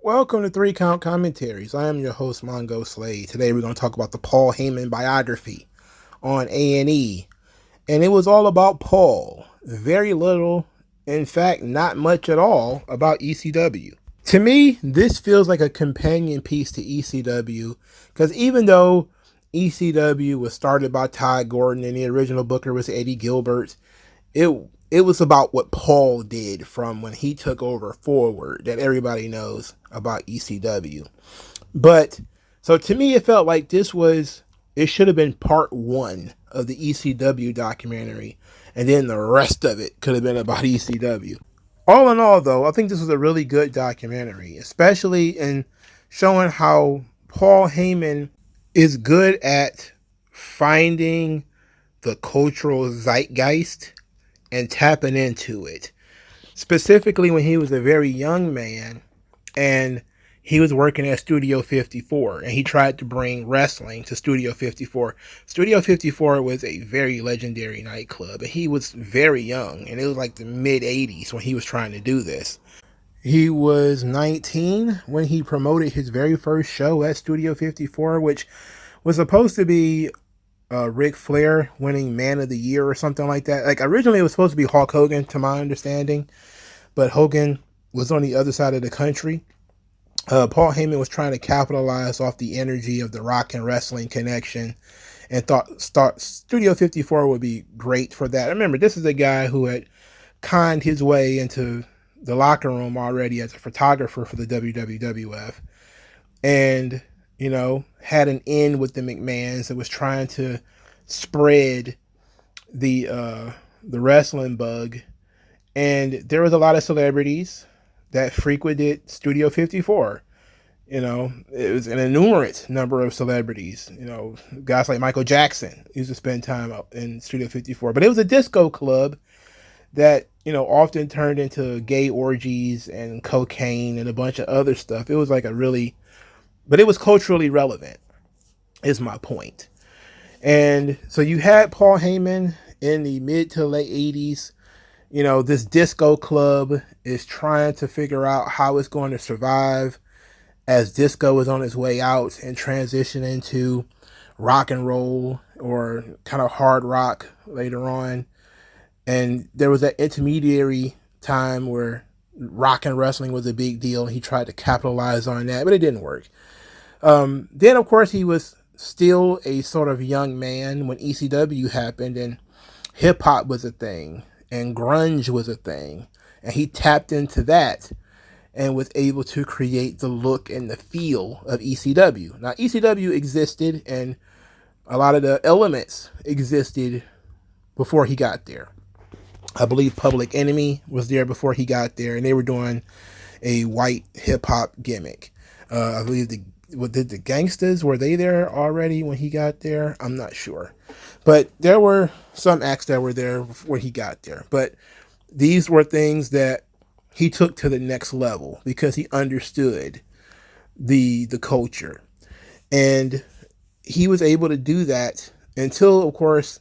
Welcome to 3 Count Commentaries. I am your host, MagMongoSlade. Today we're going to talk about the Paul Heyman biography on A&E. And it was all about Paul. Very little, in fact, not much at all about ECW. To me, this feels like a companion piece to ECW, because even though ECW was started by Todd Gordon and the original booker was Eddie Gilbert, it was about what Paul did from when he took over forward that everybody knows about ECW. But so to me, it felt like it should have been part one of the ECW documentary, and then the rest of it could have been about ECW. All in all, though, I think this was a really good documentary, especially in showing how Paul Heyman is good at finding the cultural zeitgeist and tapping into it. Specifically when he was a very young man and he was working at Studio 54 and he tried to bring wrestling to Studio 54. Studio 54 was a very legendary nightclub and he was very young, and it was like the mid 80s when he was trying to do this. He was 19 when he promoted his very first show at Studio 54, which was supposed to be Ric Flair winning Man of the Year or something like that. Like, originally it was supposed to be Hulk Hogan, to my understanding, but Hogan was on the other side of the country. Paul Heyman was trying to capitalize off the energy of the Rock and Wrestling connection and thought Studio 54 would be great for that. Remember, this is a guy who had conned his way into the locker room already as a photographer for the WWF, and had an in with the McMahons that was trying to spread the wrestling bug. And there was a lot of celebrities that frequented Studio 54. It was an innumerate number of celebrities. Guys like Michael Jackson used to spend time out in Studio 54. But it was a disco club that, often turned into gay orgies and cocaine and a bunch of other stuff. It was like but it was culturally relevant, is my point. And so you had Paul Heyman in the mid to late 80s. This disco club is trying to figure out how it's going to survive as disco is on its way out and transition into rock and roll or kind of hard rock later on. And there was that intermediary time where rock and wrestling was a big deal. He tried to capitalize on that, but it didn't work. Then, of course, he was still a sort of young man when ECW happened and hip-hop was a thing and grunge was a thing. And he tapped into that and was able to create the look and the feel of ECW. Now, ECW existed and a lot of the elements existed before he got there. I believe Public Enemy was there before he got there, and they were doing a white hip-hop gimmick. I believe the Gangsters, were they there already when he got there? I'm not sure. But there were some acts that were there when he got there. But these were things that he took to the next level because he understood the culture. And he was able to do that until, of course,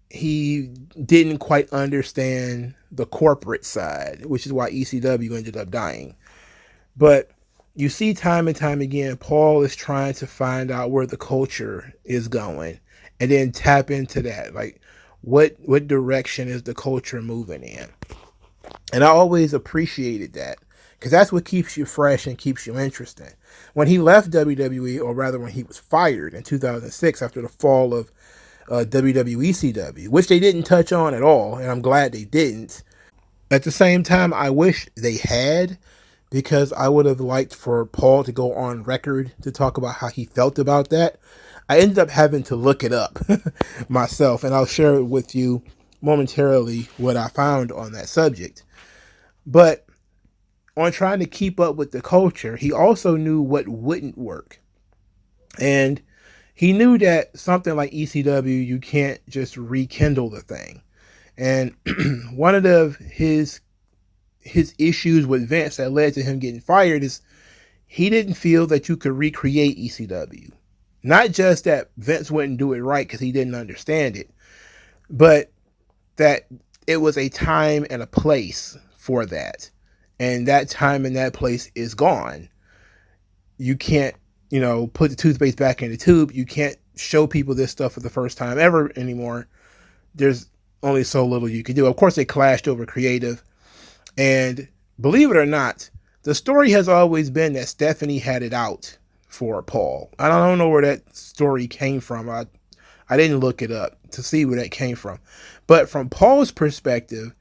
he didn't quite understand the corporate side, which is why ECW ended up dying. But you see time and time again, Paul is trying to find out where the culture is going and then tap into that. Like, what direction is the culture moving in? And I always appreciated that because that's what keeps you fresh and keeps you interested. When he left WWE, or rather when he was fired in 2006 after the fall of WWECW, which they didn't touch on at all, and I'm glad they didn't. At the same time, I wish they had, because I would have liked for Paul to go on record to talk about how he felt about that. I ended up having to look it up myself, and I'll share it with you momentarily what I found on that subject. But on trying to keep up with the culture, he also knew what wouldn't work. And he knew that something like ECW, you can't just rekindle the thing. And one of his issues with Vince that led to him getting fired is he didn't feel that you could recreate ECW. Not just that Vince wouldn't do it right because he didn't understand it, but that it was a time and a place for that. and that time and that place is gone. You can't, put the toothpaste back in the tube. You can't show people this stuff for the first time ever anymore. There's only so little you can do. Of course, they clashed over creative. And believe it or not, the story has always been that Stephanie had it out for Paul. I don't know where that story came from. I didn't look it up to see where that came from. But from Paul's perspective,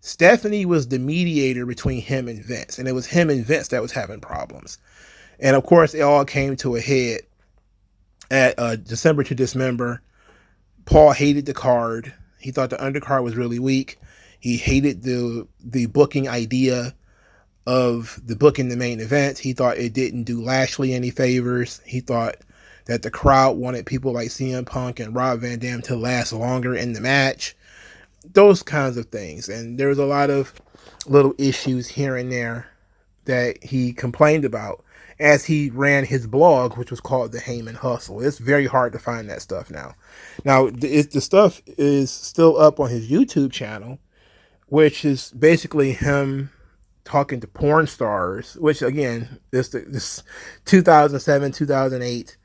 Stephanie was the mediator between him and Vince. And it was him and Vince that was having problems. And of course, it all came to a head at December to Dismember. Paul hated the card. He thought the undercard was really weak. He hated the booking idea of the booking the main event. He thought it didn't do Lashley any favors. He thought that the crowd wanted people like CM Punk and Rob Van Dam to last longer in the match. Those kinds of things. And there was a lot of little issues here and there that he complained about as he ran his blog, which was called The Heyman Hustle. It's very hard to find that stuff now. Now, the stuff is still up on his YouTube channel, which is basically him talking to porn stars, which, again, this 2007, 2008,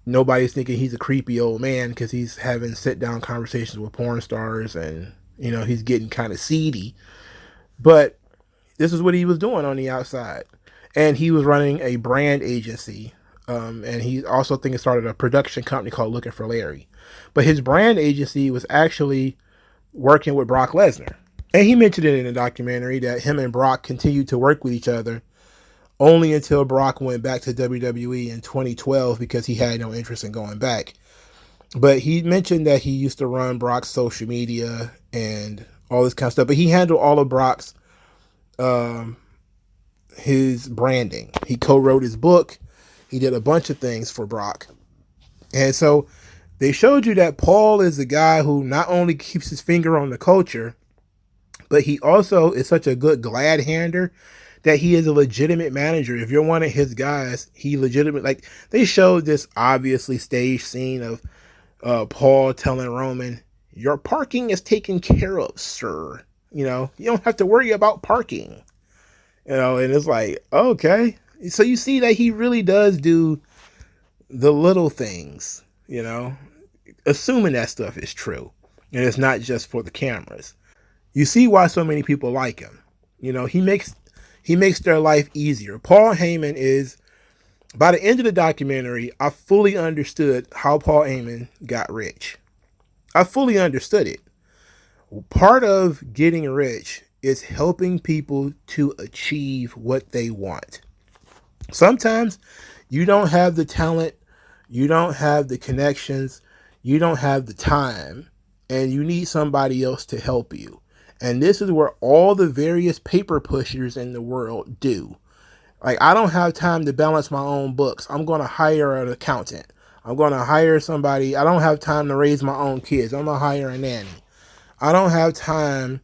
nobody's thinking he's a creepy old man because he's having sit-down conversations with porn stars and, he's getting kind of seedy. But this is what he was doing on the outside. And he was running a brand agency. And he also, I think, started a production company called Looking for Larry. But his brand agency was actually working with Brock Lesnar. And he mentioned it in the documentary that him and Brock continued to work with each other only until Brock went back to WWE in 2012 because he had no interest in going back. But he mentioned that he used to run Brock's social media and all this kind of stuff. But he handled all of Brock's his branding. He co-wrote his book. He did a bunch of things for Brock. And so they showed you that Paul is a guy who not only keeps his finger on the culture, but he also is such a good glad hander that he is a legitimate manager. If you're one of his guys, he legitimate. Like, they showed this obviously staged scene of Paul telling Roman, "Your parking is taken care of, sir. You don't have to worry about parking." And it's like, okay. So you see that he really does do the little things, assuming that stuff is true. And it's not just for the cameras. You see why so many people like him. He makes their life easier. Paul Heyman is, by the end of the documentary, I fully understood how Paul Heyman got rich. I fully understood it. Part of getting rich is helping people to achieve what they want. Sometimes you don't have the talent, you don't have the connections, you don't have the time, and you need somebody else to help you. And this is where all the various paper pushers in the world do. Like, I don't have time to balance my own books. I'm going to hire an accountant. I'm going to hire somebody. I don't have time to raise my own kids. I'm going to hire a nanny. I don't have time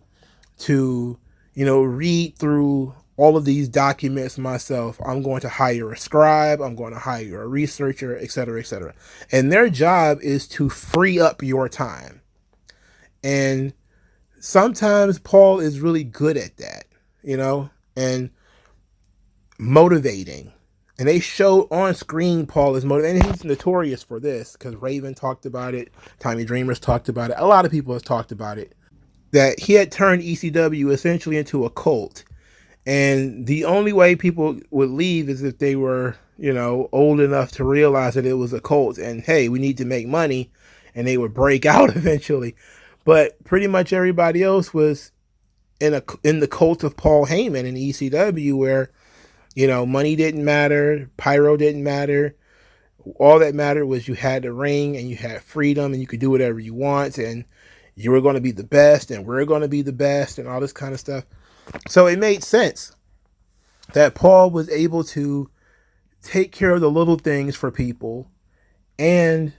to, read through all of these documents myself. I'm going to hire a scribe. I'm going to hire a researcher, et cetera, et cetera. And their job is to free up your time. And sometimes Paul is really good at that, and motivating. And they show on screen Paul is motivating. And he's notorious for this because Raven talked about it. Tommy Dreamer's talked about it. A lot of people have talked about it. That he had turned ECW essentially into a cult. And the only way people would leave is if they were, old enough to realize that it was a cult. And, hey, we need to make money. And they would break out eventually. But pretty much everybody else was in the cult of Paul Heyman in ECW where, money didn't matter, pyro didn't matter. All that mattered was you had the ring and you had freedom and you could do whatever you want and you were going to be the best and we're going to be the best and all this kind of stuff. So it made sense that Paul was able to take care of the little things for people and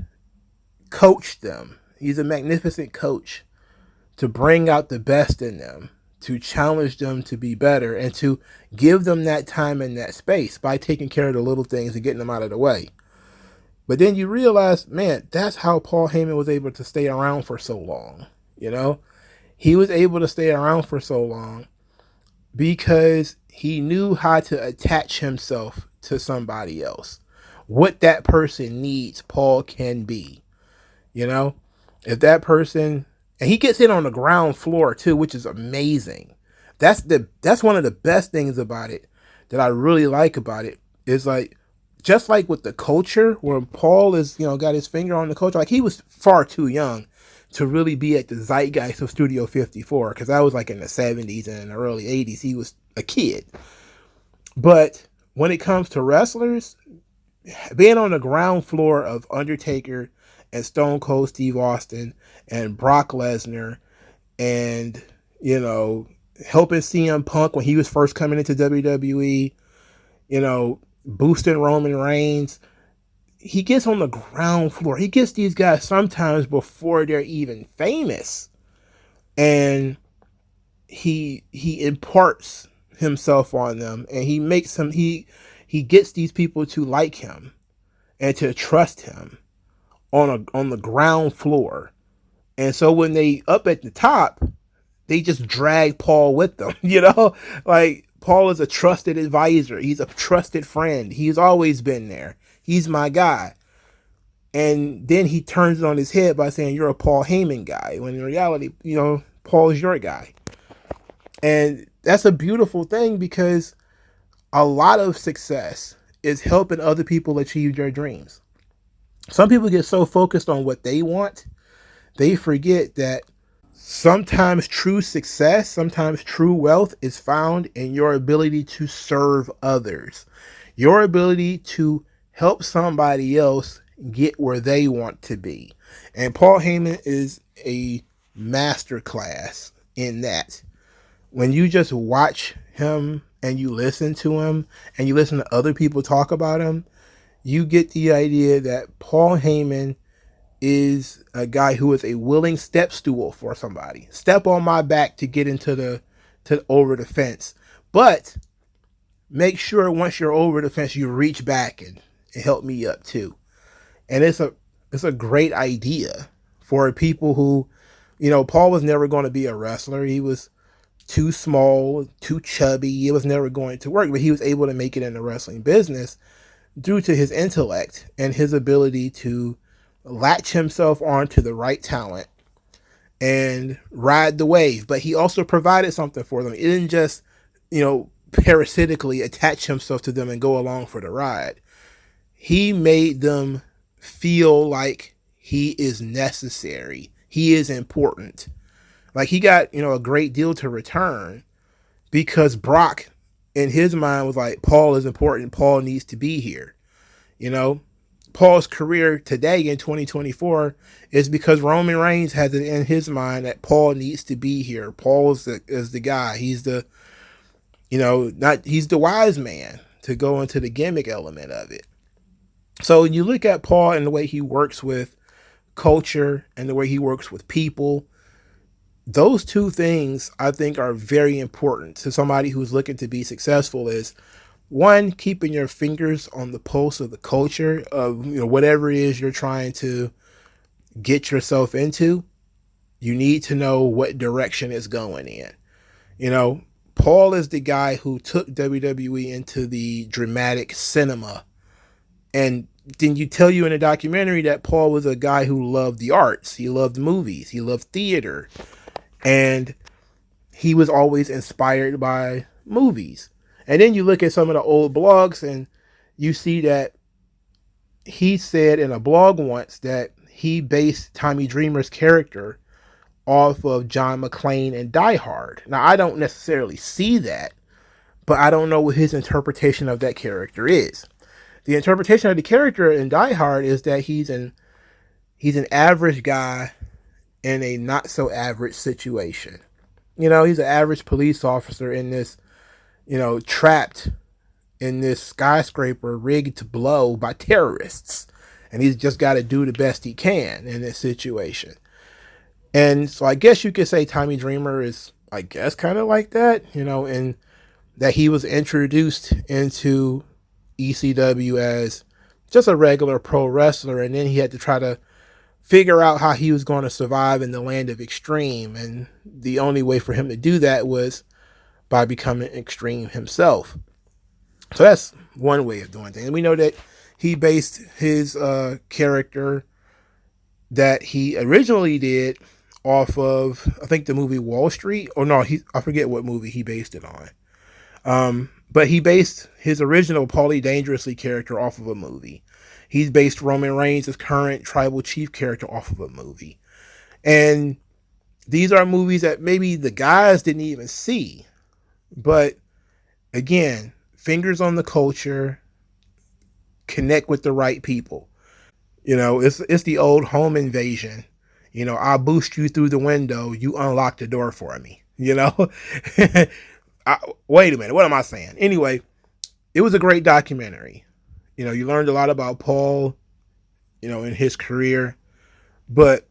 coach them. He's a magnificent coach to bring out the best in them, to challenge them to be better, and to give them that time and that space by taking care of the little things and getting them out of the way. But then you realize, man, that's how Paul Heyman was able to stay around for so long. He was able to stay around for so long because he knew how to attach himself to somebody else. What that person needs, Paul can be. You know, if that person, and he gets in on the ground floor too, which is amazing. That's one of the best things about it that I really like about it is like, just like with the culture where Paul is, got his finger on the culture, like he was far too young to really be at the zeitgeist of Studio 54, because that was like in the 70s and in the early 80s. He was a kid. But when it comes to wrestlers, being on the ground floor of Undertaker and Stone Cold Steve Austin and Brock Lesnar and, helping CM Punk when he was first coming into WWE, boosting Roman Reigns, he gets on the ground floor. He gets these guys sometimes before they're even famous. And he imparts himself on them, and he makes them, he gets these people to like him and to trust him on the ground floor. And so when they up at the top, they just drag Paul with them, like Paul is a trusted advisor. He's a trusted friend. He's always been there. He's my guy. And then he turns it on his head by saying, you're a Paul Heyman guy, when in reality, Paul is your guy. And that's a beautiful thing, because a lot of success is helping other people achieve their dreams. Some people get so focused on what they want, they forget that sometimes true success, sometimes true wealth is found in your ability to serve others. Your ability to help somebody else get where they want to be. And Paul Heyman is a masterclass in that. When you just watch him and you listen to him and you listen to other people talk about him, you get the idea that Paul Heyman is a guy who is a willing step stool for somebody. Step on my back to get into over the fence. But make sure once you're over the fence, you reach back and help me up too. And it's a great idea for people who, Paul was never going to be a wrestler. He was too small, too chubby. It was never going to work, but he was able to make it in the wrestling business due to his intellect and his ability to latch himself onto the right talent and ride the wave. But he also provided something for them. He didn't just, parasitically attach himself to them and go along for the ride. He made them feel like he is necessary. He is important. Like he got, a great deal to return because Brock in his mind was like, Paul is important. Paul needs to be here. Paul's career today in 2024 is because Roman Reigns has it in his mind that Paul needs to be here. Paul is the guy. He's the, he's the wise man to go into the gimmick element of it. So when you look at Paul and the way he works with culture and the way he works with people, those two things I think are very important to somebody who's looking to be successful. Is one, keeping your fingers on the pulse of the culture of, whatever it is you're trying to get yourself into. You need to know what direction it's going in. Paul is the guy who took WWE into the dramatic cinema. And then you tell you in a documentary that Paul was a guy who loved the arts. He loved movies. He loved theater. And he was always inspired by movies. And then you look at some of the old blogs and you see that he said in a blog once that he based Tommy Dreamer's character off of John McClane and Die Hard. Now, I don't necessarily see that, but I don't know what his interpretation of that character is. The interpretation of the character in Die Hard is that he's an average guy in a not so average situation. He's an average police officer in this, trapped in this skyscraper rigged to blow by terrorists. And he's just got to do the best he can in this situation. And so I guess you could say Tommy Dreamer is, kind of like that, and that he was introduced into ECW as just a regular pro wrestler, and then he had to try to figure out how he was going to survive in the land of extreme, and the only way for him to do that was by becoming extreme himself. So that's one way of doing things. And we know that he based his character that he originally did off of, I think, the movie Wall Street. Or no, I forget what movie he based it on. But he based his original Paulie Dangerously character off of a movie. He's based Roman Reigns' current tribal chief character off of a movie. And these are movies that maybe the guys didn't even see. But again, fingers on the culture, connect with the right people. You know, it's the old home invasion. You know, I'll boost you through the window. You unlock the door for me. You know, wait a minute. What am I saying? Anyway, it was a great documentary. You know, you learned a lot about Paul, you know, in his career, but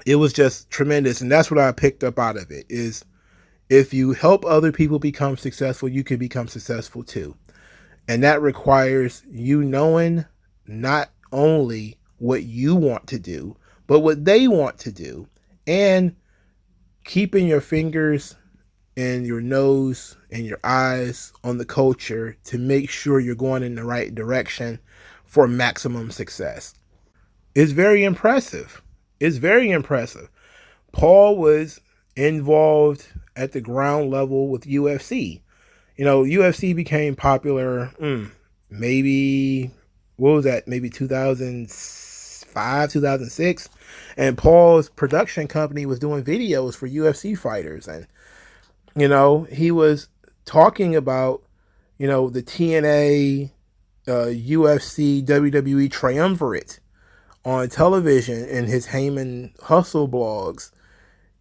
it was just tremendous. And that's what I picked up out of it is if you help other people become successful, you can become successful too. And that requires you knowing not only what you want to do, but what they want to do, and keeping your fingers and your nose and your eyes on the culture to make sure you're going in the right direction for maximum success. It's very impressive. It's very impressive. Paul was involved at the ground level with UFC. You know, UFC became popular, maybe, what was that? Maybe 2005, 2006. And Paul's production company was doing videos for UFC fighters. And, you know, he was talking about, you know, the TNA, UFC, WWE triumvirate on television in his Heyman Hustle blogs,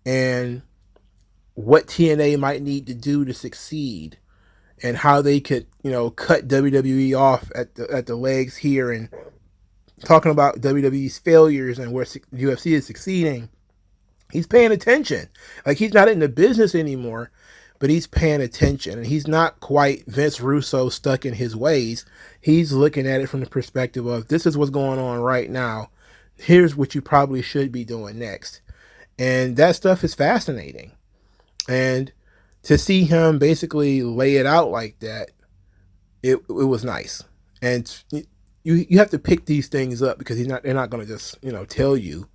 and what TNA might need to do to succeed, and how they could, you know, cut WWE off at the legs here, and talking about WWE's failures and where UFC is succeeding. He's paying attention. Like, he's not in the business anymore, but he's paying attention, and he's not quite Vince Russo stuck in his ways. He's looking at it from the perspective of, this is what's going on right now. Here's what you probably should be doing next. And that stuff is fascinating. And to see him basically lay it out like that, it was nice. And you have to pick these things up, because they're not going to just, you know, tell you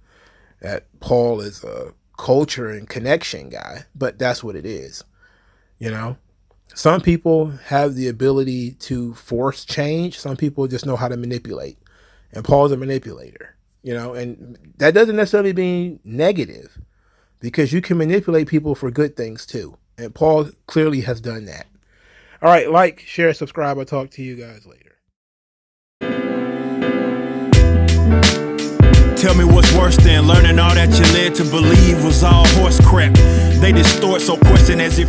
that Paul is a culture and connection guy, but that's what it is. You know, some people have the ability to force change. Some people just know how to manipulate, and Paul's a manipulator, you know, and that doesn't necessarily mean negative, because you can manipulate people for good things too. And Paul clearly has done that. All right, like, share, subscribe. I'll talk to you guys later. Tell me what's worse than learning all that you led to believe was all horse crap. They distort, so question as if